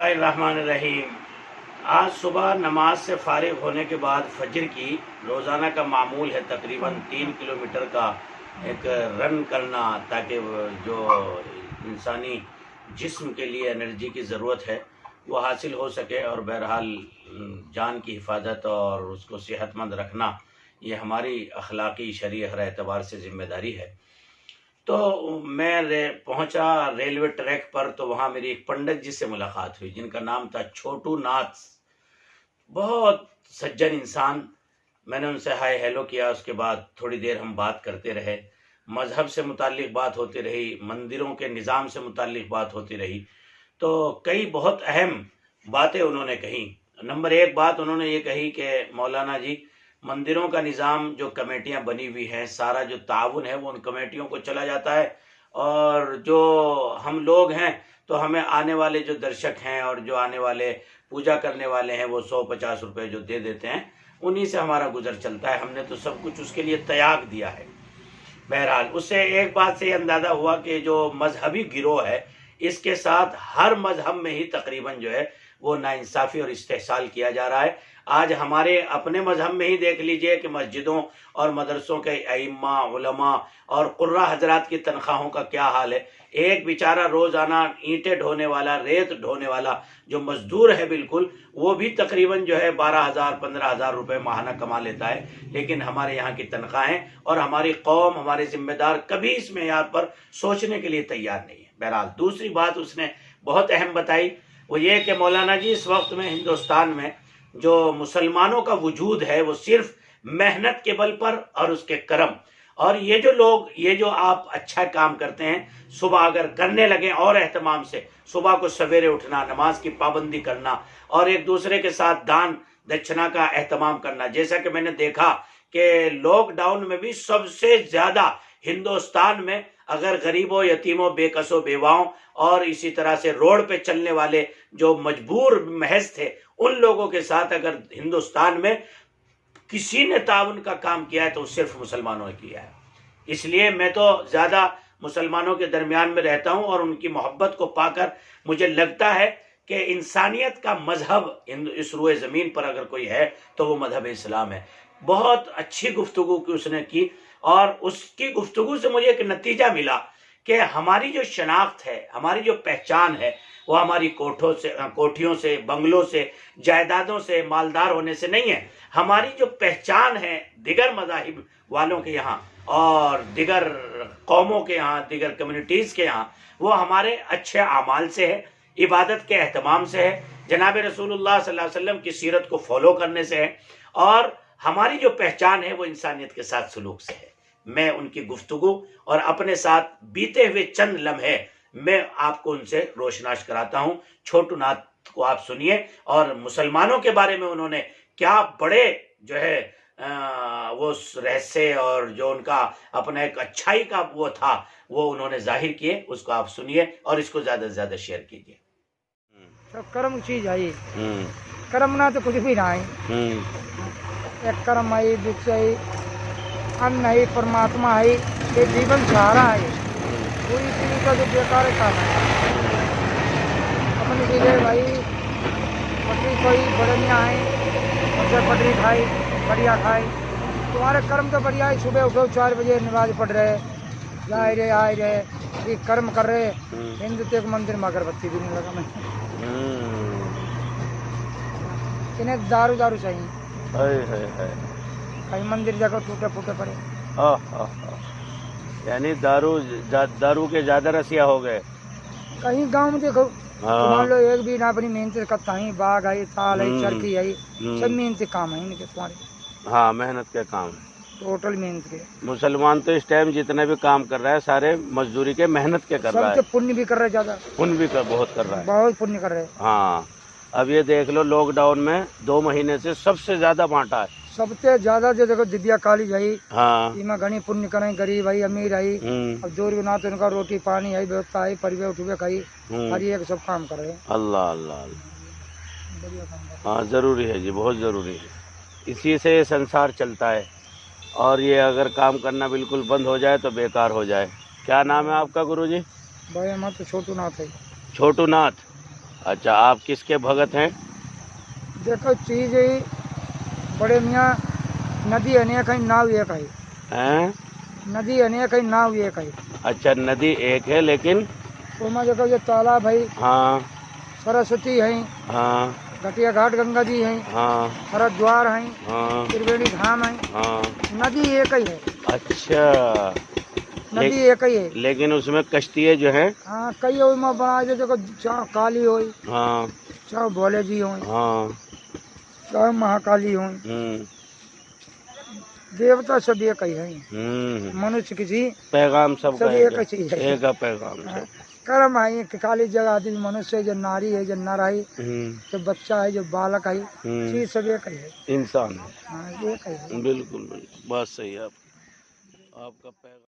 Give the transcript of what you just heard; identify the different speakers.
Speaker 1: रहमान। आज सुबह नमाज से फारिग होने के बाद फजर की रोज़ाना का मामूल है तकरीबन 3 किलोमीटर का एक रन करना, ताकि जो इंसानी जिस्म के लिए एनर्जी की ज़रूरत है वो हासिल हो सके, और बहरहाल जान की हिफाजत और उसको सेहतमंद रखना ये हमारी अखलाकी शरई हर एतबार से ज़िम्मेदारी है। तो मैं पहुंचा रेलवे ट्रैक पर, तो वहाँ मेरी एक पंडित जी से मुलाकात हुई जिनका नाम था छोटू नाथ। बहुत सज्जन इंसान। मैंने उनसे हाय हेलो किया, उसके बाद थोड़ी देर हम बात करते रहे। मज़हब से मुताल्लिक बात होती रही, मंदिरों के निज़ाम से मुताल्लिक बात होती रही। तो कई बहुत अहम बातें उन्होंने कही। नंबर एक बात उन्होंने ये कही कि मौलाना जी, मंदिरों का निज़ाम, जो कमेटियां बनी हुई हैं, सारा जो ताउन है वो उन कमेटियों को चला जाता है, और जो हम लोग हैं तो हमें आने वाले जो दर्शक हैं और जो आने वाले पूजा करने वाले हैं वो 100-50 रुपये जो दे देते हैं, उन्हीं से हमारा गुजर चलता है। हमने तो सब कुछ उसके लिए त्याग दिया है। बहरहाल उससे एक बात से अंदाज़ा हुआ कि जो मजहबी गिरोह है, इसके साथ हर मजहब में ही तकरीबन जो है वो नाइंसाफ़ी और इस्तेहसाल किया जा रहा है। आज हमारे अपने मजहब में ही देख लीजिए कि मस्जिदों और मदरसों के अइम्मा, उलमा और कुर्रा हजरात की तनख्वाहों का क्या हाल है। एक बेचारा रोज़ाना ईंटें ढोने वाला, रेत ढोने वाला जो मजदूर है बिल्कुल, वो भी तकरीबन जो है 12,000 15,000 रुपये माहाना कमा लेता है। लेकिन हमारे यहाँ की तनख्वाहें और हमारी कौम, हमारे जिम्मेदार कभी इस मेयार पर सोचने के लिए तैयार नहीं है। बहरहाल दूसरी बात उसने बहुत अहम बताई, वो ये कि मौलाना जी, इस वक्त में हिंदुस्तान में जो मुसलमानों का वजूद है वो सिर्फ मेहनत के बल पर और उसके कर्म, और ये जो लोग, ये जो आप अच्छा काम करते हैं, सुबह अगर करने लगे और एहतमाम से, सुबह को सवेरे उठना, नमाज की पाबंदी करना और एक दूसरे के साथ दान दक्षिणा का एहतमाम करना। जैसा कि मैंने देखा कि लॉकडाउन में भी सबसे ज़्यादा हिंदुस्तान में अगर गरीबों, यतीमों, बेकसों, बेवाओं और इसी तरह से रोड पे चलने वाले जो मजबूर महज थे, उन लोगों के साथ अगर हिंदुस्तान में किसी ने ताउन का काम किया है तो सिर्फ मुसलमानों ने किया है। इसलिए मैं तो ज़्यादा मुसलमानों के दरमियान में रहता हूँ और उनकी मोहब्बत को पाकर मुझे लगता है कि इंसानियत का मजहब इस रुए ज़मीन पर अगर कोई है तो वो मजहब इस्लाम है। बहुत अच्छी गुफ्तगू की उसने की, और उसकी गुफ्तगू से मुझे एक नतीजा मिला कि हमारी जो शनाख्त है, हमारी जो पहचान है, वो हमारी कोठियों से, बंगलों से, जायदादों से, मालदार होने से नहीं है। हमारी जो पहचान है दिगर मज़ाहिब वालों के यहाँ और दिगर कौमों के यहाँ, दिगर कम्युनिटीज़ के यहाँ, वो हमारे अच्छे आमाल से है, इबादत के एहतमाम से है, जनाब रसूलुल्लाह सल्लल्लाहु अलैहि वसल्लम की सीरत को फॉलो करने से है, और हमारी जो पहचान है वो इंसानियत के साथ सलूक से है। मैं उनकी गुफ्तगू और अपने साथ बीते हुए चंद लम्हे मैं आपको उनसे रोशनाश कराता हूँ। छोटू नाथ को आप सुनिए, और मुसलमानों के बारे में उन्होंने क्या बड़े जो है वो रहस्य और जो उनका अपना एक अच्छाई का वो था, वो उन्होंने जाहिर किए। उसको आप सुनिए और इसको ज़्यादा से ज़्यादा शेयर कीजिए।
Speaker 2: तो कर्म चीज आई, कर्म ना तो कुछ भी ना है। एक कर्म आई, दुख आई, अन्न है, परमात्मा है, ये जीवन सहारा है। पूरी चीज का जो बेकार काम है अपनी चीजें भाई, पटरी कोई बढ़िया है, उनसे पटरी खाई, बढ़िया खाई। तुम्हारे कर्म तो बढ़िया है, सुबह उठो 4 बजे नमाज पढ़ रहे, जाए रहे आए रहे, ये कर्म कर रहे। हिंदू के मंदिर में अगरबत्ती भी नहीं लगा मैं। इन्हें दारू चाहिए, कहीं मंदिर जाकर टूटे फूटे पड़े।
Speaker 3: यानी दारू के ज्यादा रसिया हो गए।
Speaker 2: कहीं गांव में देखो, मान लो एक भी ना अपनी मेहनत करता है, बाग आई, ताल आई, चरखी आई, सब मेहनत काम है इनके तुम्हारे।
Speaker 3: हाँ, मेहनत के काम,
Speaker 2: टोटल मेहनत के।
Speaker 3: मुसलमान तो इस टाइम जितने भी काम कर रहा है सारे मजदूरी के, मेहनत के कर रहा है।
Speaker 2: पुण्य भी कर रहे, ज्यादा
Speaker 3: पुण्य भी बहुत कर रहा है,
Speaker 2: बहुत पुण्य कर रहे हैं।
Speaker 3: हाँ, अब ये देख लो, लॉकडाउन में 2 महीने से सबसे ज्यादा बांटा है।
Speaker 2: सबसे ज्यादा जो देखो दिव्या काली आई,
Speaker 3: हाँ,
Speaker 2: इमा घनी पुण्य करें, गरीब आई, अमीर आई, अब दूर ना तो उनका रोटी पानी आई, व्यवस्था आई, परिवे उठवे खाई, हर एक सब काम कर रहे हैं।
Speaker 3: अल्लाह अल्लाह,
Speaker 2: बढ़िया काम कर।
Speaker 3: हाँ, जरूरी है जी, बहुत जरूरी है। इसी से ये संसार चलता है, और ये अगर काम करना बिल्कुल बंद हो जाए तो बेकार हो जाए। क्या नाम है आपका गुरुजी?
Speaker 2: भाई हमारा तो छोटू नाथ है।
Speaker 3: छोटू नाथ। अच्छा, आप किसके भगत हैं?
Speaker 2: देखो चीज है बड़े मियाँ, नदी अनेक है नाव एक है।
Speaker 3: हैं?
Speaker 2: नदी अनेक है नाव एक है।
Speaker 3: अच्छा, नदी एक है लेकिन
Speaker 2: उसमें देखो ये तालाब है,
Speaker 3: हाँ
Speaker 2: सरस्वती है,
Speaker 3: हाँ
Speaker 2: घटिया घाट गंगा जी है,
Speaker 3: हाँ
Speaker 2: हरिद्वार है,
Speaker 3: हाँ
Speaker 2: त्रिवेणी धाम है।
Speaker 3: हाँ।
Speaker 2: नदी एक ही है,
Speaker 3: अच्छा,
Speaker 2: नदी एक ही है।
Speaker 3: लेकिन उसमें कश्तियाँ जो हैं।
Speaker 2: हाँ कई में बना दे, देखो चाहे काली हो,
Speaker 3: हाँ
Speaker 2: चाहे भोले जी हो,
Speaker 3: हाँ।
Speaker 2: चाहे महाकाली हो, देवता सब एक ही है। मनुष्य किसी
Speaker 3: पैगाम
Speaker 2: सब
Speaker 3: सबका
Speaker 2: एक ही चीज है।
Speaker 3: एक है पैगाम
Speaker 2: हाँ,
Speaker 3: सब।
Speaker 2: कर्म है कि खाली जगह आदमी मनुष्य है, जो नारी है, जो नर है,
Speaker 3: हम्म,
Speaker 2: जो बच्चा है, जो बालक है, चीज सब एक ही है।
Speaker 3: इंसान है।
Speaker 2: हाँ एक ही है।
Speaker 3: बिल्कुल बिल्कुल, बात सही है आपका पैगाम।